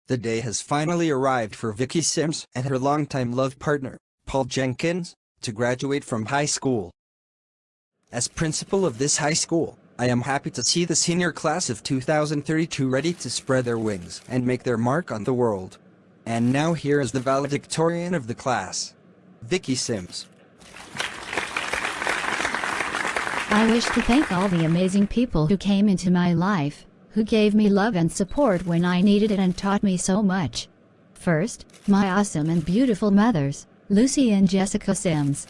The day has finally arrived for Vicky Sims and her longtime love partner, Paul Jenkins, to graduate from high school. As principal of this high school, I am happy to see the senior class of 2032 ready to spread their wings and make their mark on the world. And now here is the valedictorian of the class, Vicky Sims. I wish to thank all the amazing people who came into my life, who gave me love and support when I needed it and taught me so much. First, my awesome and beautiful mothers, Lucy and Jessica Sims.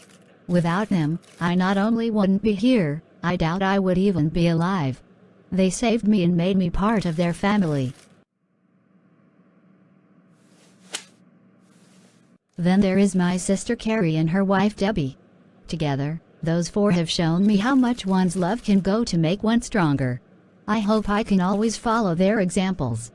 Without them, I not only wouldn't be here, I doubt I would even be alive. They saved me and made me part of their family. Then there is my sister Carrie and her wife Debbie. Together, those four have shown me how much one's love can go to make one stronger. I hope I can always follow their examples.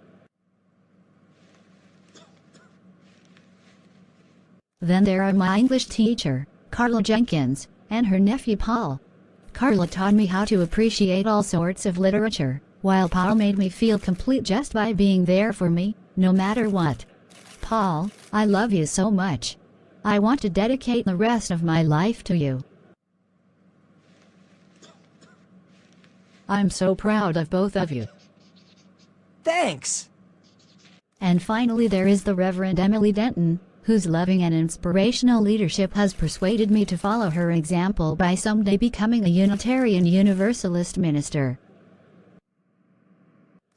Then there are my English teacher, Carla Jenkins, and her nephew Paul. Carla taught me how to appreciate all sorts of literature, while Paul made me feel complete just by being there for me, no matter what. Paul, I love you so much. I want to dedicate the rest of my life to you. I'm so proud of both of you. Thanks! And finally there is the Reverend Emily Denton, whose loving and inspirational leadership has persuaded me to follow her example by someday becoming a Unitarian Universalist minister.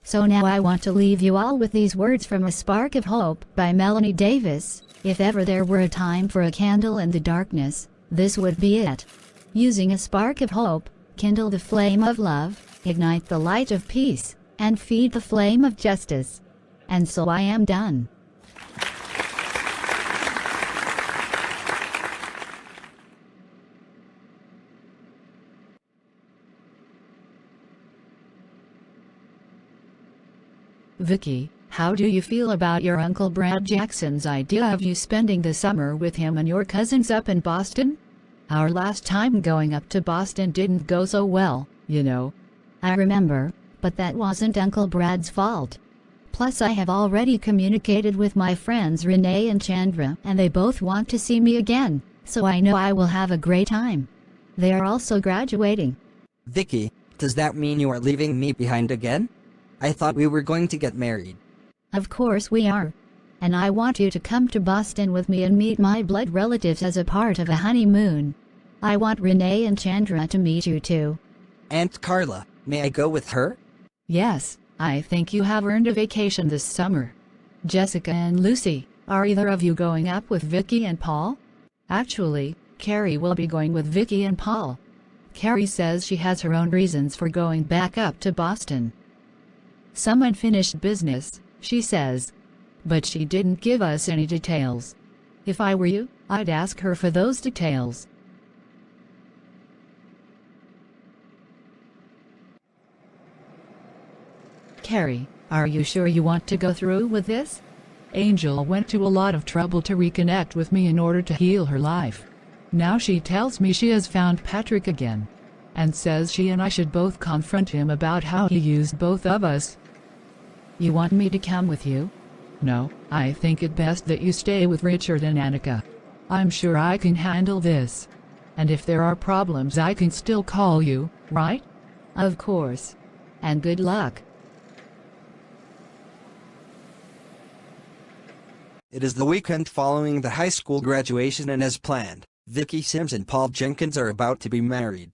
So now I want to leave you all with these words from A Spark of Hope by Melanie Davis. If ever there were a time for a candle in the darkness, this would be it. Using a spark of hope, kindle the flame of love, ignite the light of peace, and feed the flame of justice. And so I am done. Vicky, how do you feel about your Uncle Brad Jackson's idea of you spending the summer with him and your cousins up in Boston? Our last time going up to Boston didn't go so well, you know. I remember, but that wasn't Uncle Brad's fault. Plus I have already communicated with my friends Renee and Chandra and they both want to see me again, so I know I will have a great time. They are also graduating. Vicky, does that mean you are leaving me behind again? I thought we were going to get married. Of course we are. And I want you to come to Boston with me and meet my blood relatives as a part of a honeymoon. I want Renee and Chandra to meet you too. Aunt Carla, may I go with her? Yes, I think you have earned a vacation this summer. Jessica and Lucy, are either of you going up with Vicky and Paul? Actually, Carrie will be going with Vicky and Paul. Carrie says she has her own reasons for going back up to Boston. Some unfinished business, she says. But she didn't give us any details. If I were you, I'd ask her for those details. Carrie, are you sure you want to go through with this? Angel went to a lot of trouble to reconnect with me in order to heal her life. Now she tells me she has found Patrick again. And says she and I should both confront him about how he used both of us. You want me to come with you? No, I think it best that you stay with Richard and Annika. I'm sure I can handle this. And if there are problems I can still call you, right? Of course. And good luck. It is the weekend following the high school graduation and as planned, Vicky Sims and Paul Jenkins are about to be married.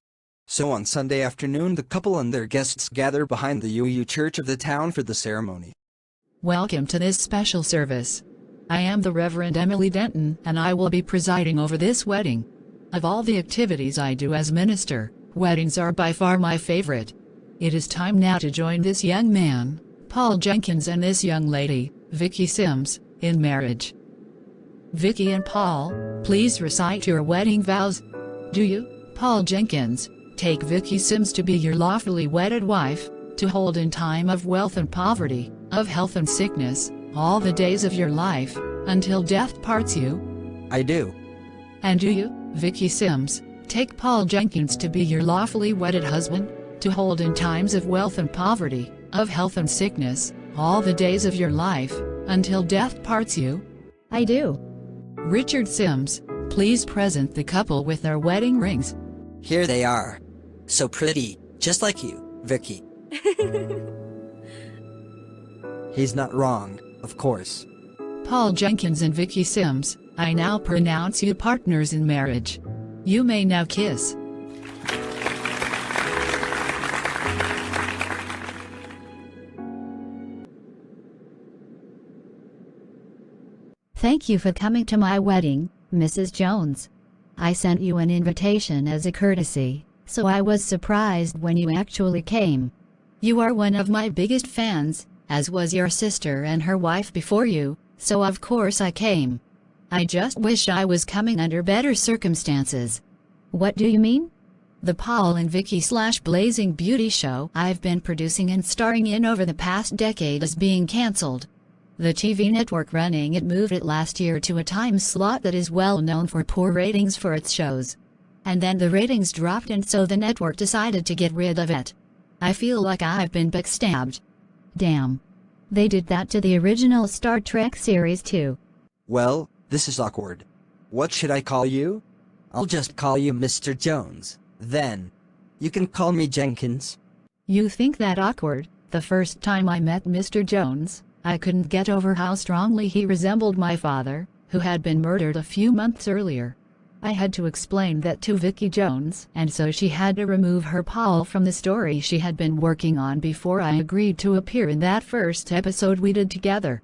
So on Sunday afternoon the couple and their guests gather behind the UU church of the town for the ceremony. Welcome to this special service. I am the Reverend Emily Denton and I will be presiding over this wedding. Of all the activities I do as minister, weddings are by far my favorite. It is time now to join this young man, Paul Jenkins, and this young lady, Vicky Sims, in marriage. Vicky and Paul, please recite your wedding vows. Do you, Paul Jenkins, take Vicky Sims to be your lawfully wedded wife, to hold in time of wealth and poverty, of health and sickness, all the days of your life, until death parts you? I do. And do you, Vicky Sims, take Paul Jenkins to be your lawfully wedded husband, to hold in times of wealth and poverty, of health and sickness, all the days of your life, Until death parts you? I do. Richard Sims, please present the couple with their wedding rings. Here they are. So pretty, just like you, Vicky. He's not wrong, of course. Paul Jenkins and Vicky Sims, I now pronounce you partners in marriage. You may now kiss. Thank you for coming to my wedding, Mrs. Jones. I sent you an invitation as a courtesy, so I was surprised when you actually came. You are one of my biggest fans, as was your sister and her wife before you, so of course I came. I just wish I was coming under better circumstances. What do you mean? The Paul and Vicky / Blazing Beauty show I've been producing and starring in over the past decade is being cancelled. The TV network running it moved it last year to a time slot that is well known for poor ratings for its shows. And then the ratings dropped, and so the network decided to get rid of it. I feel like I've been backstabbed. Damn. They did that to the original Star Trek series too. Well, this is awkward. What should I call you? I'll just call you Mr. Jones, then. You can call me Jenkins. You think that awkward? The first time I met Mr. Jones, I couldn't get over how strongly he resembled my father, who had been murdered a few months earlier. I had to explain that to Vicky Jones, and so she had to remove her Paul from the story she had been working on before I agreed to appear in that first episode we did together.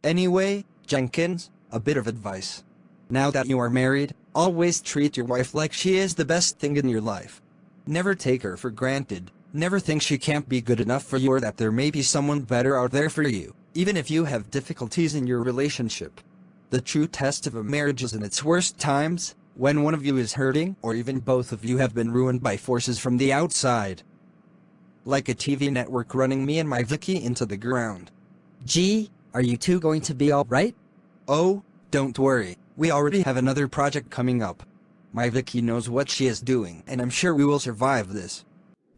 Anyway, Jenkins, a bit of advice. Now that you are married, always treat your wife like she is the best thing in your life. Never take her for granted. Never think she can't be good enough for you or that there may be someone better out there for you, even if you have difficulties in your relationship. The true test of a marriage is in its worst times, when one of you is hurting or even both of you have been ruined by forces from the outside. Like a TV network running me and my Vicky into the ground. Gee, are you two going to be alright? Oh, don't worry, we already have another project coming up. My Vicky knows what she is doing, and I'm sure we will survive this.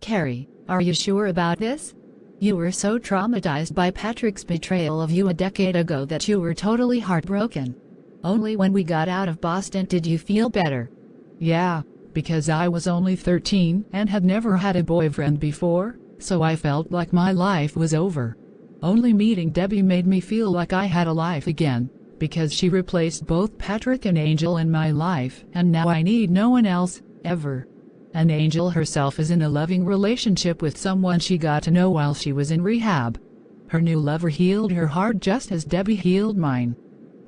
Carrie, are you sure about this? You were so traumatized by Patrick's betrayal of you a decade ago that you were totally heartbroken. Only when we got out of Boston did you feel better. Yeah, because I was only 13 and had never had a boyfriend before, so I felt like my life was over. Only meeting Debbie made me feel like I had a life again, because she replaced both Patrick and Angel in my life, and now I need no one else, ever. And Angel herself is in a loving relationship with someone she got to know while she was in rehab. Her new lover healed her heart just as Debbie healed mine.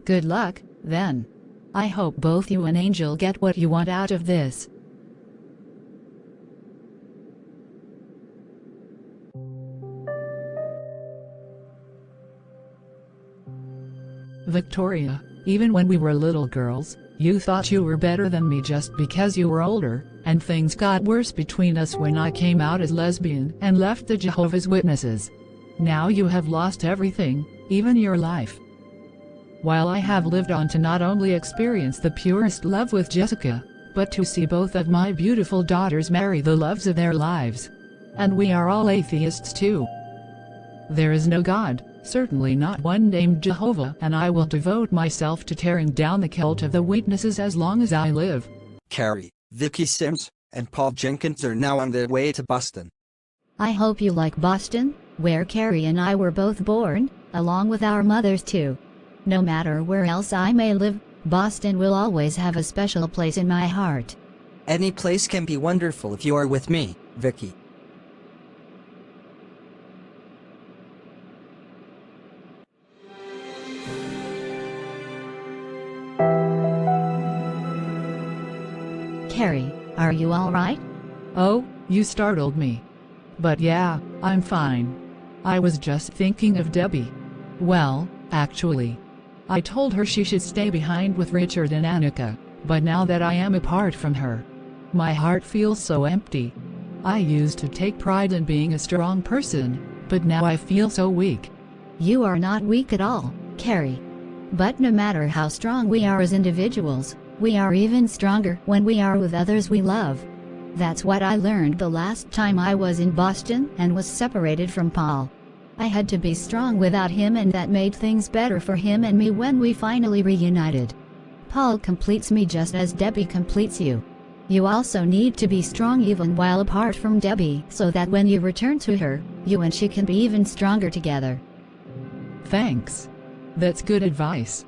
Good luck, then. I hope both you and Angel get what you want out of this. Victoria, even when we were little girls, you thought you were better than me just because you were older, and things got worse between us when I came out as lesbian and left the Jehovah's Witnesses. Now you have lost everything, even your life. While I have lived on to not only experience the purest love with Jessica, but to see both of my beautiful daughters marry the loves of their lives. And we are all atheists too. There is no God, certainly not one named Jehovah, and I will devote myself to tearing down the cult of the Witnesses as long as I live. Carrie, Vicky Sims, and Paul Jenkins are now on their way to Boston. I hope you like Boston, where Carrie and I were both born, along with our mothers too. No matter where else I may live, Boston will always have a special place in my heart. Any place can be wonderful if you are with me, Vicky. Carrie, are you all right? Oh, you startled me. But yeah, I'm fine. I was just thinking of Debbie. Well, actually, I told her she should stay behind with Richard and Annika, but now that I am apart from her, my heart feels so empty. I used to take pride in being a strong person, but now I feel so weak. You are not weak at all, Carrie. But no matter how strong we are as individuals, we are even stronger when we are with others we love. That's what I learned the last time I was in Boston and was separated from Paul. I had to be strong without him, and that made things better for him and me when we finally reunited. Paul completes me just as Debbie completes you. You also need to be strong even while apart from Debbie, so that when you return to her, you and she can be even stronger together. Thanks. That's good advice.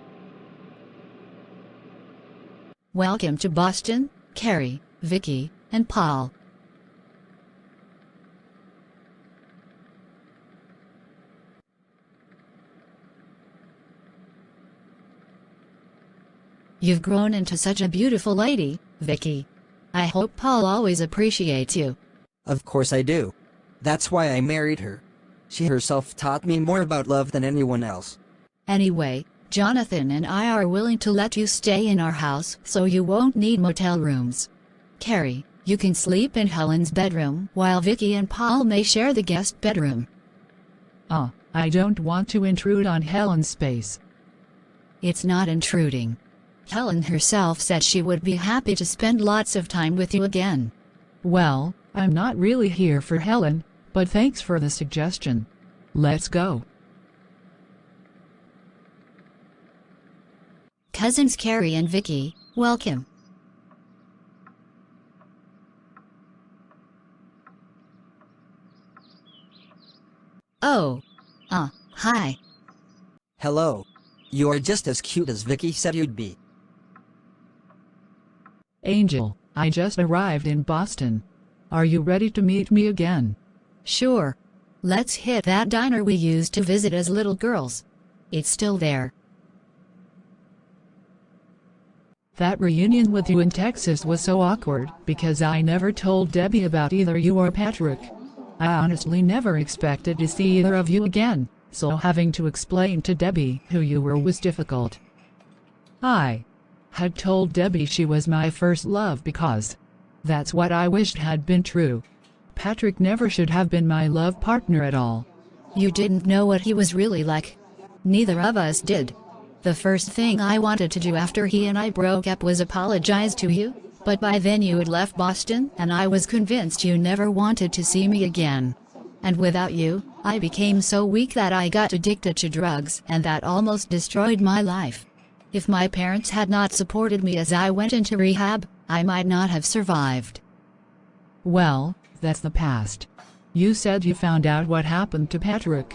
Welcome to Boston, Carrie, Vicky, and Paul. You've grown into such a beautiful lady, Vicky. I hope Paul always appreciates you. Of course I do. That's why I married her. She herself taught me more about love than anyone else. Anyway, Jonathan and I are willing to let you stay in our house so you won't need motel rooms. Carrie, you can sleep in Helen's bedroom while Vicky and Paul may share the guest bedroom. I don't want to intrude on Helen's space. It's not intruding. Helen herself said she would be happy to spend lots of time with you again. Well, I'm not really here for Helen, but thanks for the suggestion. Let's go. Cousins Carrie and Vicky, welcome. Oh. Hi. Hello. You are just as cute as Vicky said you'd be. Angel, I just arrived in Boston. Are you ready to meet me again? Sure. Let's hit that diner we used to visit as little girls. It's still there. That reunion with you in Texas was so awkward because I never told Debbie about either you or Patrick. I honestly never expected to see either of you again, so having to explain to Debbie who you were was difficult. I had told Debbie she was my first love because that's what I wished had been true. Patrick never should have been my love partner at all. You didn't know what he was really like. Neither of us did. The first thing I wanted to do after he and I broke up was apologize to you, but by then you had left Boston and I was convinced you never wanted to see me again. And without you, I became so weak that I got addicted to drugs, and that almost destroyed my life. If my parents had not supported me as I went into rehab, I might not have survived. Well, that's the past. You said you found out what happened to Patrick.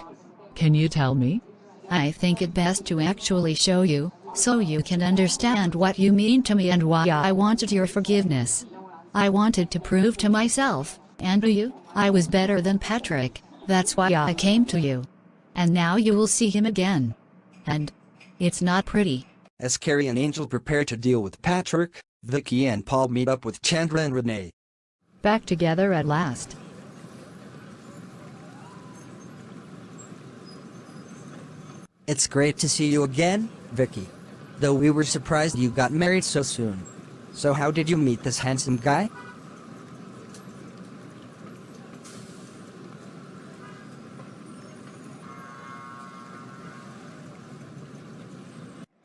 Can you tell me? I think it best to actually show you, so you can understand what you mean to me and why I wanted your forgiveness. I wanted to prove to myself, and to you, I was better than Patrick. That's why I came to you. And now you will see him again. And it's not pretty. As Carrie and Angel prepare to deal with Patrick, Vicky and Paul meet up with Chandra and Renee. Back together at last. It's great to see you again, Vicky. Though we were surprised you got married so soon. So how did you meet this handsome guy?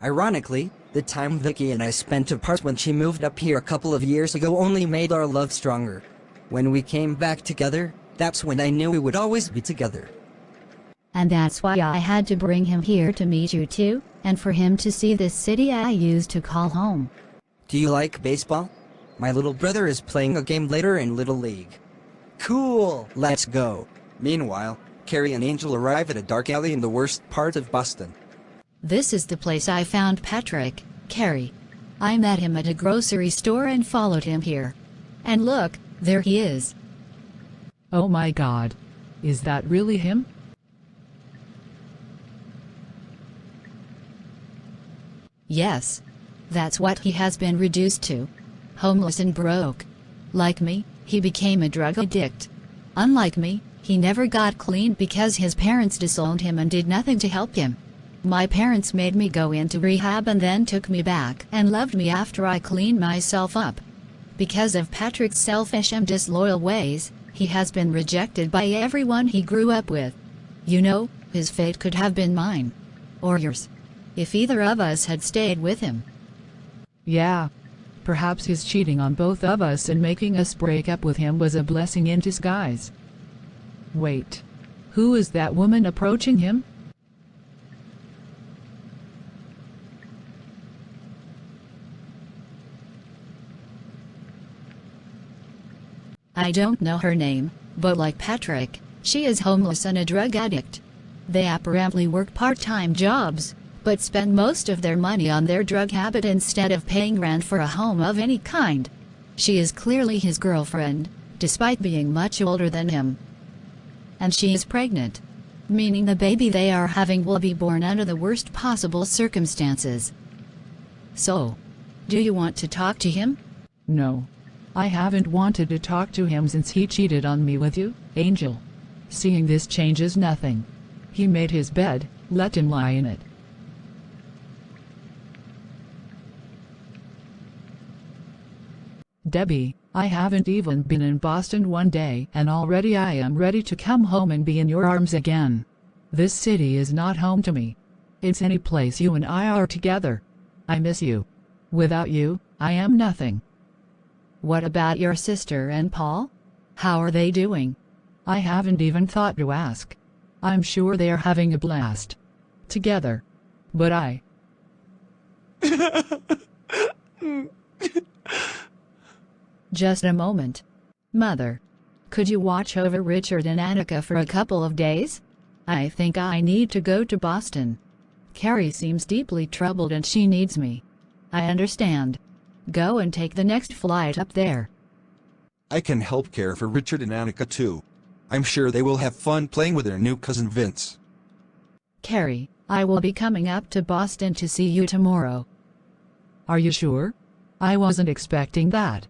Ironically, the time Vicky and I spent apart when she moved up here a couple of years ago only made our love stronger. When we came back together, that's when I knew we would always be together. And that's why I had to bring him here to meet you too, and for him to see this city I used to call home. Do you like baseball? My little brother is playing a game later in Little League. Cool, let's go. Meanwhile, Carrie and Angel arrive at a dark alley in the worst part of Boston. This is the place I found Patrick, Carrie. I met him at a grocery store and followed him here. And look, there he is. Oh my God. Is that really him? Yes. That's what he has been reduced to. Homeless and broke. Like me, he became a drug addict. Unlike me, he never got clean because his parents disowned him and did nothing to help him. My parents made me go into rehab and then took me back and loved me after I cleaned myself up. Because of Patrick's selfish and disloyal ways, he has been rejected by everyone he grew up with. You know, his fate could have been mine. Or yours. If either of us had stayed with him. Yeah. Perhaps his cheating on both of us and making us break up with him was a blessing in disguise. Wait. Who is that woman approaching him? I don't know her name, but like Patrick, she is homeless and a drug addict. They apparently work part-time jobs, but spend most of their money on their drug habit instead of paying rent for a home of any kind. She is clearly his girlfriend, despite being much older than him. And she is pregnant, meaning the baby they are having will be born under the worst possible circumstances. So, do you want to talk to him? No. I haven't wanted to talk to him since he cheated on me with you, Angel. Seeing this changes nothing. He made his bed, let him lie in it. Debbie, I haven't even been in Boston one day and already I am ready to come home and be in your arms again. This city is not home to me. It's any place you and I are together. I miss you. Without you, I am nothing. What about your sister and Paul? How are they doing? I haven't even thought to ask. I'm sure they are having a blast. Together. But I... Just a moment. Mother, could you watch over Richard and Annika for a couple of days? I think I need to go to Boston. Carrie seems deeply troubled and she needs me. I understand. Go and take the next flight up there. I can help care for Richard and Annika too. I'm sure they will have fun playing with their new cousin Vince. Carrie, I will be coming up to Boston to see you tomorrow. Are you sure? I wasn't expecting that.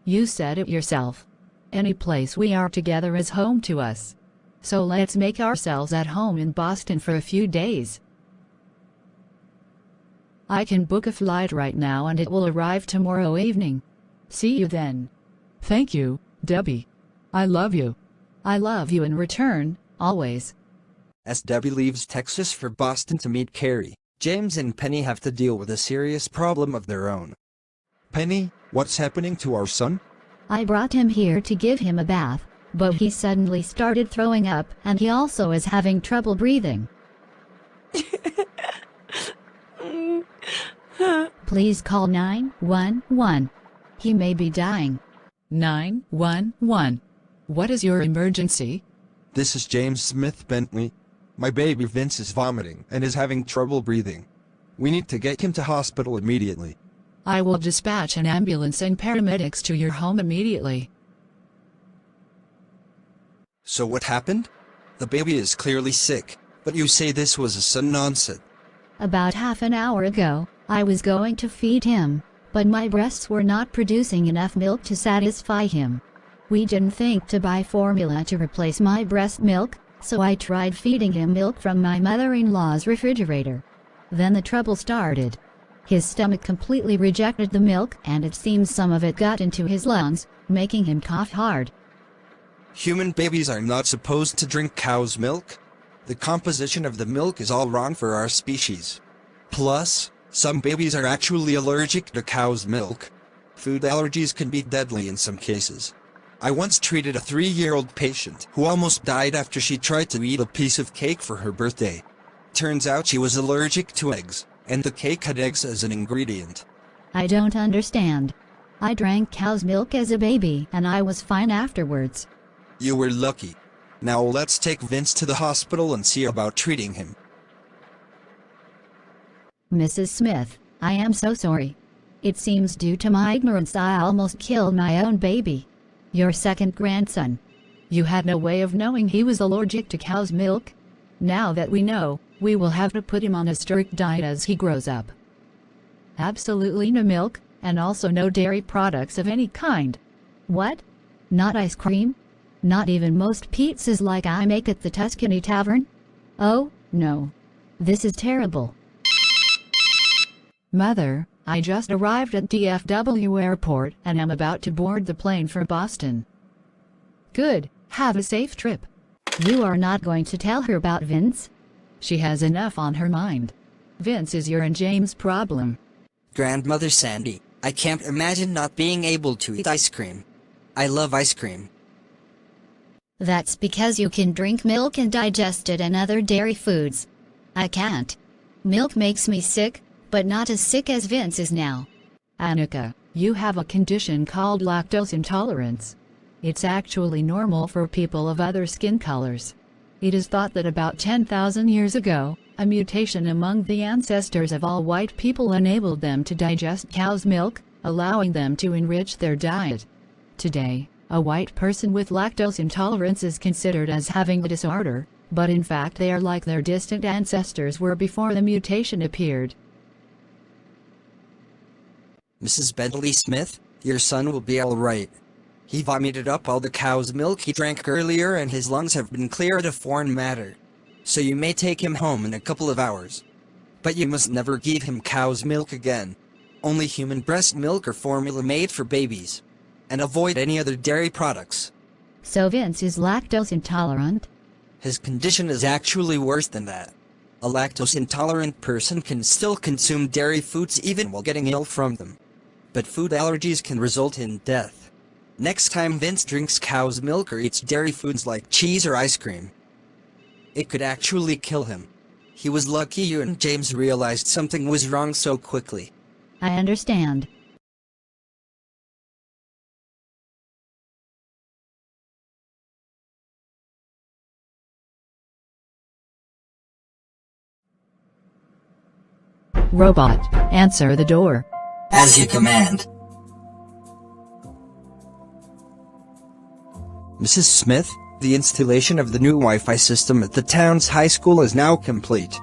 You said it yourself. Any place we are together is home to us. So let's make ourselves at home in Boston for a few days. I can book a flight right now and it will arrive tomorrow evening. See you then. Thank you, Debbie. I love you. I love you in return, always. As Debbie leaves Texas for Boston to meet Carrie, James and Penny have to deal with a serious problem of their own. Penny, what's happening to our son? I brought him here to give him a bath, but he suddenly started throwing up and he also is having trouble breathing. Please call 911. He may be dying. 911. What is your emergency? This is James Smith Bentley. My baby Vince is vomiting and is having trouble breathing. We need to get him to hospital immediately. I will dispatch an ambulance and paramedics to your home immediately. So what happened? The baby is clearly sick, but you say this was a sudden onset. About half an hour ago, I was going to feed him, but my breasts were not producing enough milk to satisfy him. We didn't think to buy formula to replace my breast milk, so I tried feeding him milk from my mother-in-law's refrigerator. Then the trouble started. His stomach completely rejected the milk and it seems some of it got into his lungs, making him cough hard. Human babies are not supposed to drink cow's milk. The composition of the milk is all wrong for our species. Plus, some babies are actually allergic to cow's milk. Food allergies can be deadly in some cases. I once treated a 3-year-old patient who almost died after she tried to eat a piece of cake for her birthday. Turns out she was allergic to eggs, and the cake had eggs as an ingredient. I don't understand. I drank cow's milk as a baby and I was fine afterwards. You were lucky. Now let's take Vince to the hospital and see about treating him. Mrs. Smith, I am so sorry. It seems due to my ignorance I almost killed my own baby. Your second grandson. You had no way of knowing he was allergic to cow's milk? Now that we know, we will have to put him on a strict diet as he grows up. Absolutely no milk, and also no dairy products of any kind. What? Not ice cream? Not even most pizzas like I make at the Tuscany Tavern? Oh, no. This is terrible. Mother, I just arrived at DFW Airport and am about to board the plane for Boston. Good, have a safe trip. You are not going to tell her about Vince? She has enough on her mind. Vince is your and James' problem. Grandmother Sandy, I can't imagine not being able to eat ice cream. I love ice cream. That's because you can drink milk and digest it and other dairy foods. I can't. Milk makes me sick, but not as sick as Vince is now. Annika, you have a condition called lactose intolerance. It's actually normal for people of other skin colors. It is thought that about 10,000 years ago, a mutation among the ancestors of all white people enabled them to digest cow's milk, allowing them to enrich their diet. Today, a white person with lactose intolerance is considered as having a disorder, but in fact they are like their distant ancestors were before the mutation appeared. Mrs. Bentley Smith, your son will be all right. He vomited up all the cow's milk he drank earlier and his lungs have been cleared of foreign matter. So you may take him home in a couple of hours. But you must never give him cow's milk again. Only human breast milk or formula made for babies. And avoid any other dairy products. So Vince is lactose intolerant? His condition is actually worse than that. A lactose intolerant person can still consume dairy foods even while getting ill from them. But food allergies can result in death. Next time Vince drinks cow's milk or eats dairy foods like cheese or ice cream, it could actually kill him. He was lucky you and James realized something was wrong so quickly. I understand. Robot, answer the door. As you command. Mrs. Smith, the installation of the new Wi-Fi system at the town's high school is now complete.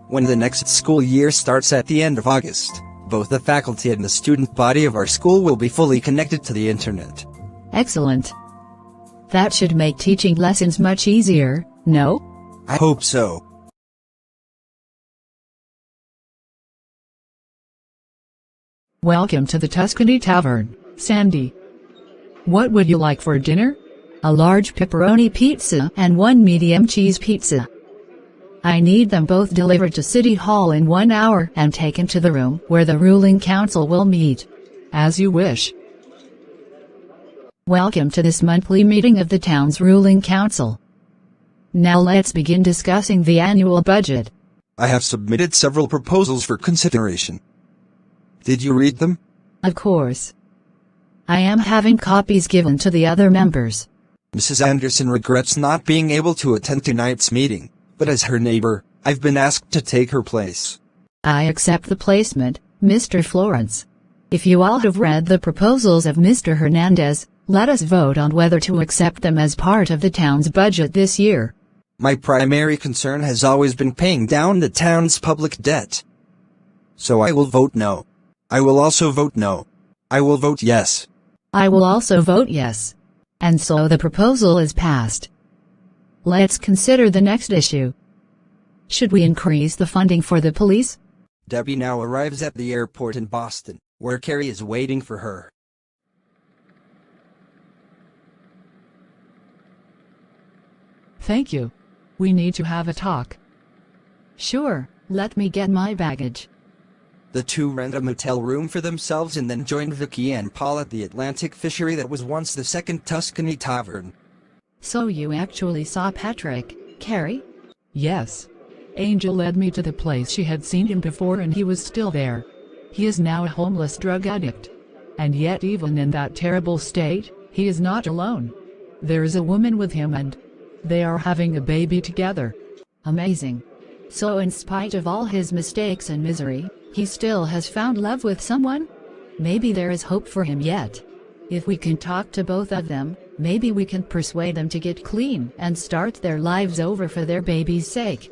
When the next school year starts at the end of August, both the faculty and the student body of our school will be fully connected to the internet. Excellent. That should make teaching lessons much easier, no? I hope so. Welcome to the Tuscany Tavern, Sandy. What would you like for dinner? A large pepperoni pizza and one medium cheese pizza. I need them both delivered to City Hall in 1 hour and taken to the room where the ruling council will meet. As you wish. Welcome to this monthly meeting of the town's ruling council. Now let's begin discussing the annual budget. I have submitted several proposals for consideration. Did you read them? Of course. I am having copies given to the other members. Mrs. Anderson regrets not being able to attend tonight's meeting, but as her neighbor, I've been asked to take her place. I accept the placement, Mr. Florence. If you all have read the proposals of Mr. Hernandez, let us vote on whether to accept them as part of the town's budget this year. My primary concern has always been paying down the town's public debt. So I will vote no. I will also vote no. I will vote yes. I will also vote yes. And so the proposal is passed. Let's consider the next issue. Should we increase the funding for the police? Debbie now arrives at the airport in Boston, where Carrie is waiting for her. Thank you. We need to have a talk. Sure, let me get my baggage. The two rent a motel room for themselves and then join Vicky and Paul at the Atlantic fishery that was once the second Tuscany Tavern. So you actually saw Patrick, Carrie? Yes. Angel led me to the place. She had seen him before and he was still there. He is now a homeless drug addict. And yet even in that terrible state, he is not alone. There is a woman with him and they are having a baby together. Amazing. So in spite of all his mistakes and misery, he still has found love with someone? Maybe there is hope for him yet. If we can talk to both of them, maybe we can persuade them to get clean and start their lives over for their baby's sake.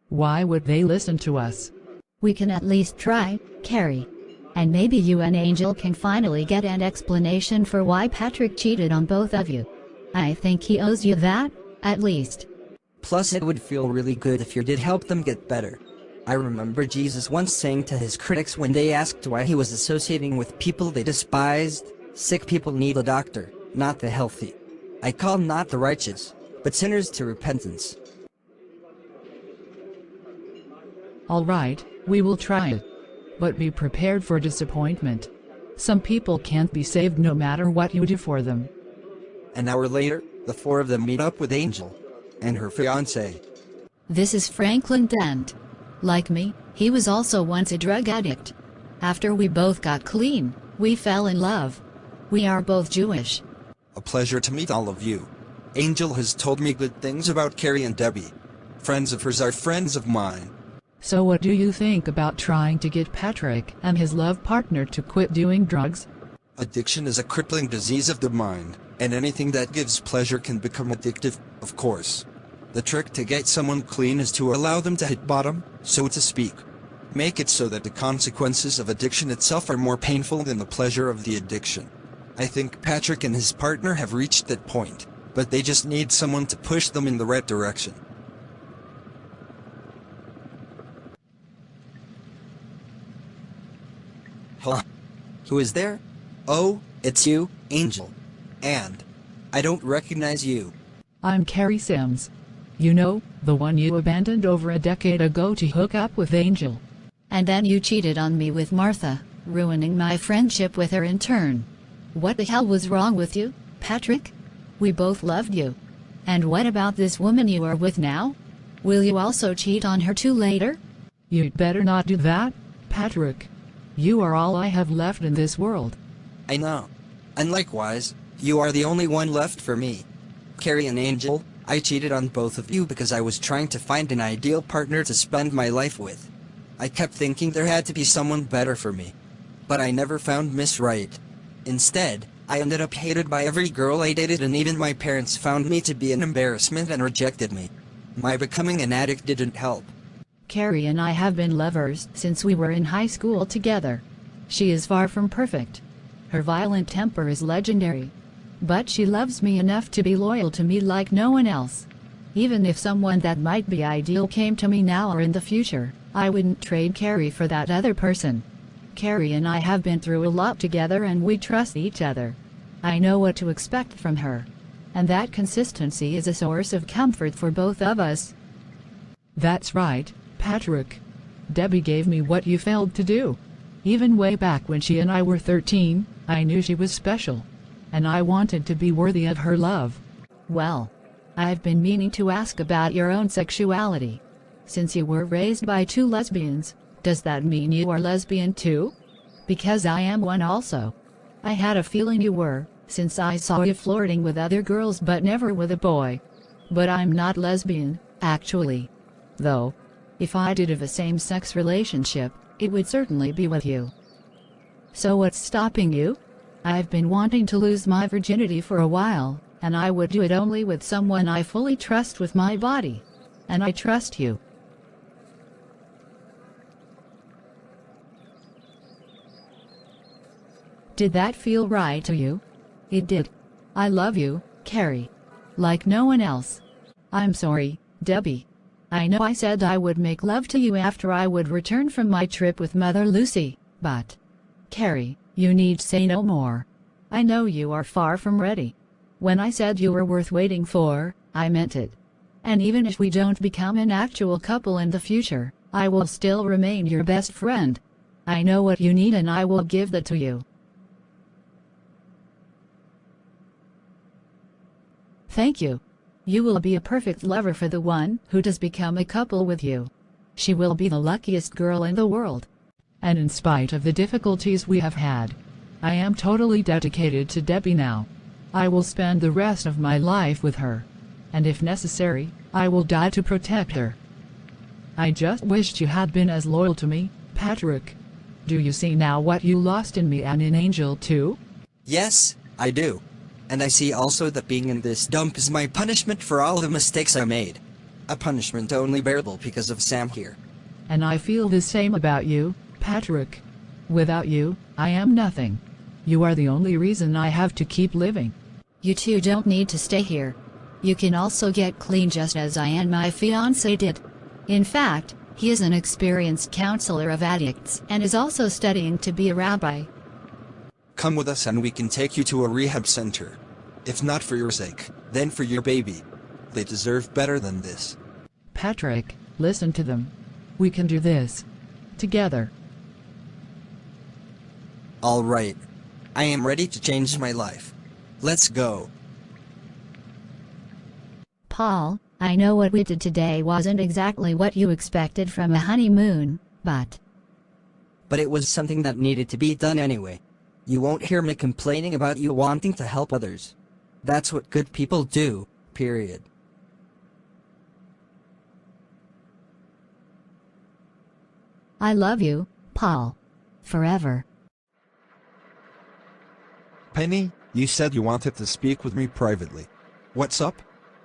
Why would they listen to us? We can at least try, Carrie. And maybe you and Angel can finally get an explanation for why Patrick cheated on both of you. I think he owes you that, at least. Plus it would feel really good if you did help them get better. I remember Jesus once saying to his critics when they asked why he was associating with people they despised, "Sick people need a doctor, not the healthy. I call not the righteous, but sinners to repentance." All right, we will try it. But be prepared for disappointment. Some people can't be saved no matter what you do for them. An hour later, the four of them meet up with Angel and her fiancé. This is Franklin Dent. Like me, he was also once a drug addict. After we both got clean, we fell in love. We are both Jewish. A pleasure to meet all of you. Angel has told me good things about Carrie and Debbie. Friends of hers are friends of mine. So what do you think about trying to get Patrick and his love partner to quit doing drugs? Addiction is a crippling disease of the mind, and anything that gives pleasure can become addictive, of course. The trick to get someone clean is to allow them to hit bottom, so to speak. Make it so that the consequences of addiction itself are more painful than the pleasure of the addiction. I think Patrick and his partner have reached that point, but they just need someone to push them in the right direction. Huh? Who is there? Oh, it's you, Angel. And I don't recognize you. I'm Carrie Sims. You know, the one you abandoned over a decade ago to hook up with Angel. And then you cheated on me with Martha, ruining my friendship with her in turn. What the hell was wrong with you, Patrick? We both loved you. And what about this woman you are with now? Will you also cheat on her too later? You'd better not do that, Patrick. You are all I have left in this world. I know. And likewise, you are the only one left for me. Carrie and Angel, I cheated on both of you because I was trying to find an ideal partner to spend my life with. I kept thinking there had to be someone better for me. But I never found Miss Right. Instead, I ended up hated by every girl I dated, and even my parents found me to be an embarrassment and rejected me. My becoming an addict didn't help. Carrie and I have been lovers since we were in high school together. She is far from perfect. Her violent temper is legendary. But she loves me enough to be loyal to me like no one else. Even if someone that might be ideal came to me now or in the future, I wouldn't trade Carrie for that other person. Carrie and I have been through a lot together, and we trust each other. I know what to expect from her. And that consistency is a source of comfort for both of us. That's right, Patrick. Debbie gave me what you failed to do. Even way back when she and I were 13, I knew she was special. And I wanted to be worthy of her love. Well, I've been meaning to ask about your own sexuality. Since you were raised by two lesbians, does that mean you are lesbian too? Because I am one also. I had a feeling you were, since I saw you flirting with other girls but never with a boy. But I'm not lesbian, actually. Though, if I did have a same-sex relationship, it would certainly be with you. So what's stopping you? I've been wanting to lose my virginity for a while, and I would do it only with someone I fully trust with my body. And I trust you. Did that feel right to you? It did. I love you, Carrie. Like no one else. I'm sorry, Debbie. I know I said I would make love to you after I would return from my trip with Mother Lucy, but... Carrie, you need say no more. I know you are far from ready. When I said you were worth waiting for, I meant it. And even if we don't become an actual couple in the future, I will still remain your best friend. I know what you need, and I will give that to you. Thank you. You will be a perfect lover for the one who does become a couple with you. She will be the luckiest girl in the world. And in spite of the difficulties we have had, I am totally dedicated to Debbie now. I will spend the rest of my life with her. And if necessary, I will die to protect her. I just wished you had been as loyal to me, Patrick. Do you see now what you lost in me and in Angel too? Yes, I do. And I see also that being in this dump is my punishment for all the mistakes I made. A punishment only bearable because of Sam here. And I feel the same about you, Patrick. Without you, I am nothing. You are the only reason I have to keep living. You two don't need to stay here. You can also get clean just as I and my fiancé did. In fact, he is an experienced counselor of addicts and is also studying to be a rabbi. Come with us and we can take you to a rehab center. If not for your sake, then for your baby. They deserve better than this. Patrick, listen to them. We can do this. Together. All right. I am ready to change my life. Let's go. Paul, I know what we did today wasn't exactly what you expected from a honeymoon, but it was something that needed to be done anyway. You won't hear me complaining about you wanting to help others. That's what good people do, period. I love you, Paul. Forever. Penny, you said you wanted to speak with me privately. What's up?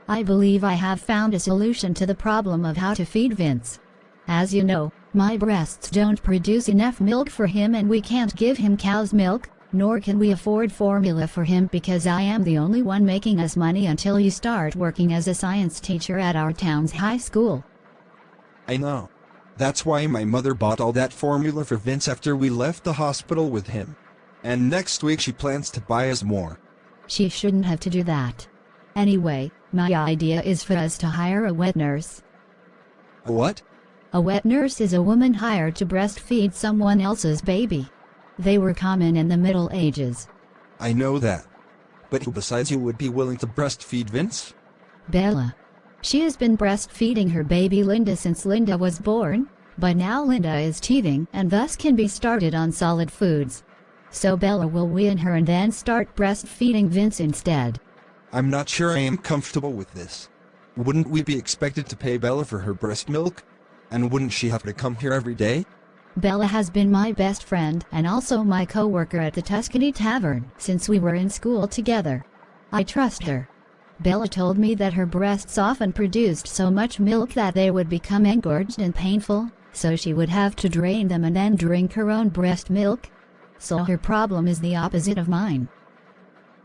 I believe I have found a solution to the problem of how to feed Vince. As you know, my breasts don't produce enough milk for him and we can't give him cow's milk, nor can we afford formula for him because I am the only one making us money until you start working as a science teacher at our town's high school. I know. That's why my mother bought all that formula for Vince after we left the hospital with him. And next week she plans to buy us more. She shouldn't have to do that. Anyway, my idea is for us to hire a wet nurse. What? A wet nurse is a woman hired to breastfeed someone else's baby. They were common in the Middle Ages. I know that. But who besides you would be willing to breastfeed Vince? Bella. She has been breastfeeding her baby Linda since Linda was born, but now Linda is teething and thus can be started on solid foods. So Bella will wean her and then start breastfeeding Vince instead. I'm not sure I am comfortable with this. Wouldn't we be expected to pay Bella for her breast milk? And wouldn't she have to come here every day? Bella has been my best friend and also my co-worker at the Tuscany Tavern since we were in school together. I trust her. Bella told me that her breasts often produced so much milk that they would become engorged and painful, so she would have to drain them and then drink her own breast milk. So her problem is the opposite of mine.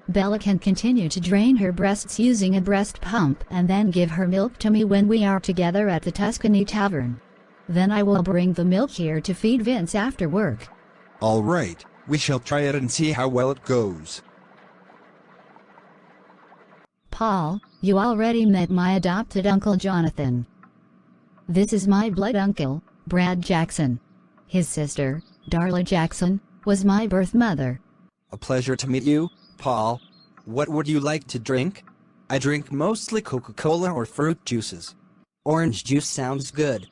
Bella can continue to drain her breasts using a breast pump and then give her milk to me when we are together at the Tuscany Tavern. Then I will bring the milk here to feed Vince after work. All right, we shall try it and see how well it goes. Paul, you already met my adopted uncle Jonathan. This is my blood uncle, Brad Jackson. His sister, Darla Jackson, was my birth mother. A pleasure to meet you, Paul. What would you like to drink? I drink mostly Coca-Cola or fruit juices. Orange juice sounds good.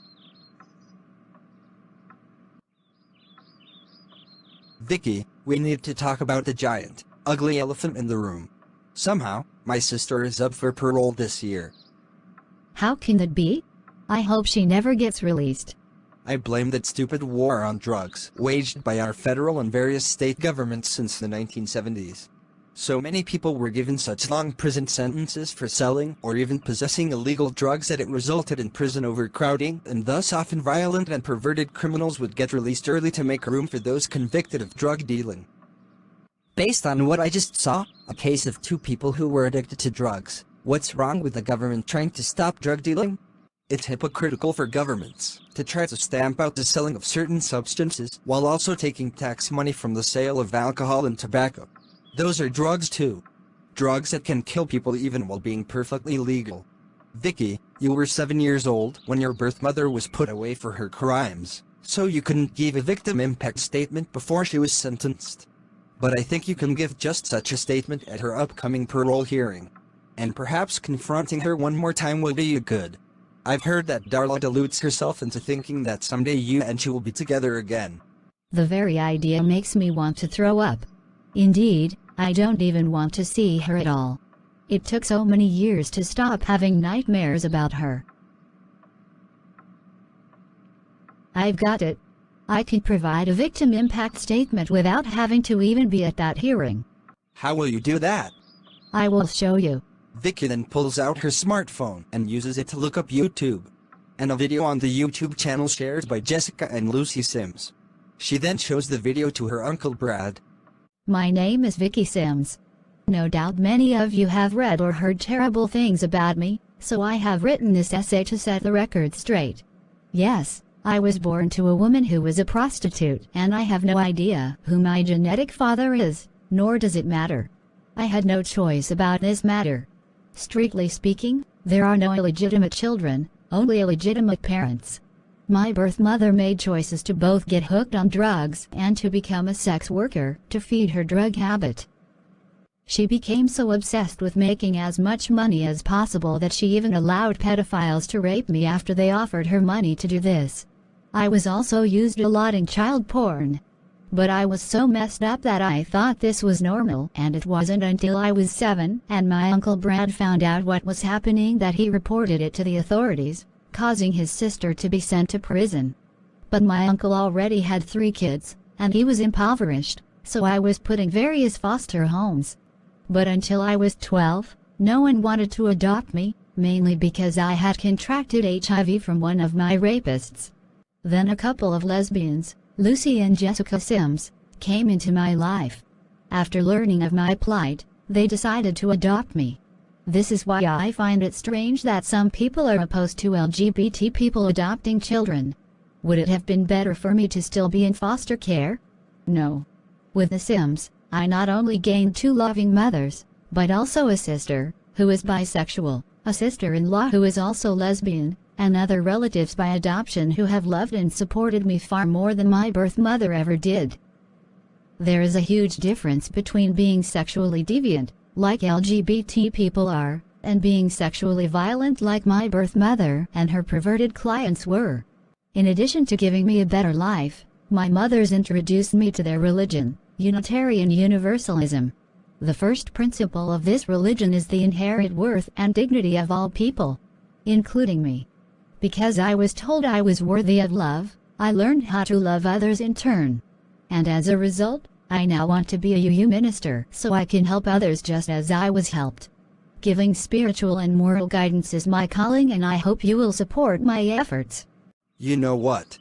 Vicky, we need to talk about the giant, ugly elephant in the room. Somehow, my sister is up for parole this year. How can that be? I hope she never gets released. I blame that stupid war on drugs, waged by our federal and various state governments since the 1970s. So many people were given such long prison sentences for selling or even possessing illegal drugs that it resulted in prison overcrowding, and thus often violent and perverted criminals would get released early to make room for those convicted of drug dealing. Based on what I just saw, a case of two people who were addicted to drugs, what's wrong with the government trying to stop drug dealing? It's hypocritical for governments to try to stamp out the selling of certain substances while also taking tax money from the sale of alcohol and tobacco. Those are drugs too. Drugs that can kill people even while being perfectly legal. Vicky, you were 7 years old when your birth mother was put away for her crimes, so you couldn't give a victim impact statement before she was sentenced. But I think you can give just such a statement at her upcoming parole hearing. And perhaps confronting her one more time will do you good. I've heard that Darla deludes herself into thinking that someday you and she will be together again. The very idea makes me want to throw up. Indeed, I don't even want to see her at all. It took so many years to stop having nightmares about her. I've got it. I can provide a victim impact statement without having to even be at that hearing. How will you do that? I will show you. Vicky then pulls out her smartphone and uses it to look up YouTube and a video on the YouTube channel shared by Jessica and Lucy Sims. She then shows the video to her uncle Brad. My name is Vicky Sims. No doubt many of you have read or heard terrible things about me, so I have written this essay to set the record straight. Yes, I was born to a woman who was a prostitute, and I have no idea who my genetic father is, nor does it matter. I had no choice about this matter. Strictly speaking, there are no illegitimate children, only illegitimate parents. My birth mother made choices to both get hooked on drugs and to become a sex worker to feed her drug habit. She became so obsessed with making as much money as possible that she even allowed pedophiles to rape me after they offered her money to do this. I was also used a lot in child porn. But I was so messed up that I thought this was normal, and it wasn't until I was 7 and my Uncle Brad found out what was happening that he reported it to the authorities, causing his sister to be sent to prison. But my uncle already had 3 kids, and he was impoverished, so I was put in various foster homes. But until I was 12, no one wanted to adopt me, mainly because I had contracted HIV from one of my rapists. Then a couple of lesbians, Lucy and Jessica Sims, came into my life. After learning of my plight, they decided to adopt me. This is why I find it strange that some people are opposed to LGBT people adopting children. Would it have been better for me to still be in foster care? No. With the Sims, I not only gained 2 loving mothers, but also a sister, who is bisexual, a sister-in-law who is also lesbian, and other relatives by adoption who have loved and supported me far more than my birth mother ever did. There is a huge difference between being sexually deviant, like LGBT people are, and being sexually violent like my birth mother and her perverted clients were. In addition to giving me a better life, my mothers introduced me to their religion, Unitarian Universalism. The first principle of this religion is the inherent worth and dignity of all people, including me. Because I was told I was worthy of love, I learned how to love others in turn. And as a result, I now want to be a UU minister so I can help others just as I was helped. Giving spiritual and moral guidance is my calling, and I hope you will support my efforts. You know what?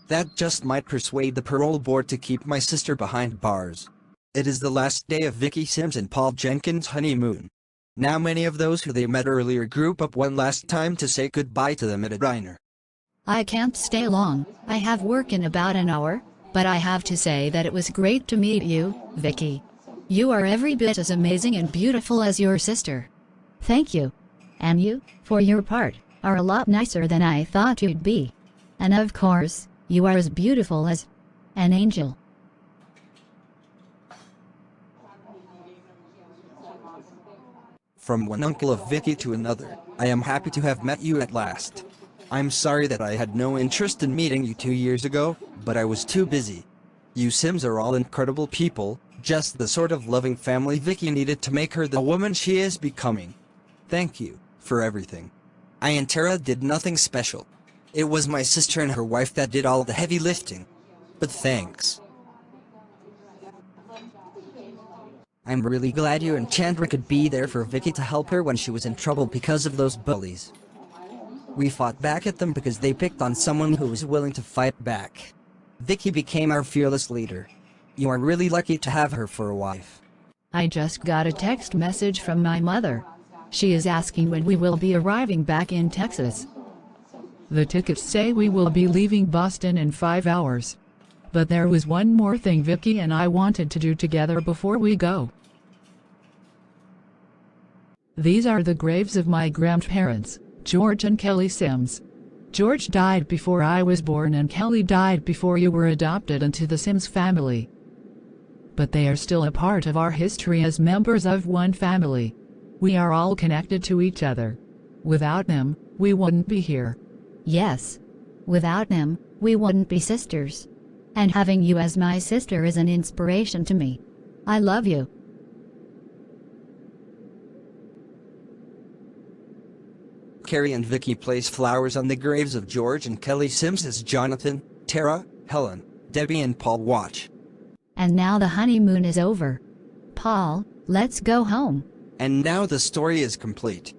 That just might persuade the parole board to keep my sister behind bars. It is the last day of Vicky Sims and Paul Jenkins' honeymoon. Now many of those who they met earlier group up one last time to say goodbye to them at a diner. I can't stay long, I have work in about an hour, but I have to say that it was great to meet you, Vicky. You are every bit as amazing and beautiful as your sister. Thank you. And you, for your part, are a lot nicer than I thought you'd be. And of course, you are as beautiful as an angel. From one uncle of Vicky to another, I am happy to have met you at last. I'm sorry that I had no interest in meeting you 2 years ago, but I was too busy. You Sims are all incredible people, just the sort of loving family Vicky needed to make her the woman she is becoming. Thank you for everything. I and Tara did nothing special. It was my sister and her wife that did all the heavy lifting. But thanks. I'm really glad you and Chandra could be there for Vicky to help her when she was in trouble because of those bullies. We fought back at them because they picked on someone who was willing to fight back. Vicky became our fearless leader. You are really lucky to have her for a wife. I just got a text message from my mother. She is asking when we will be arriving back in Texas. The tickets say we will be leaving Boston in 5 hours. But there was one more thing Vicky and I wanted to do together before we go. These are the graves of my grandparents, George and Kelly Sims. George died before I was born and Kelly died before you were adopted into the Sims family. But they are still a part of our history as members of one family. We are all connected to each other. Without them, we wouldn't be here. Yes. Without them, we wouldn't be sisters. And having you as my sister is an inspiration to me. I love you. Carrie and Vicky place flowers on the graves of George and Kelly Sims as Jonathan, Tara, Helen, Debbie and Paul watch. And now the honeymoon is over. Paul, let's go home. And now the story is complete.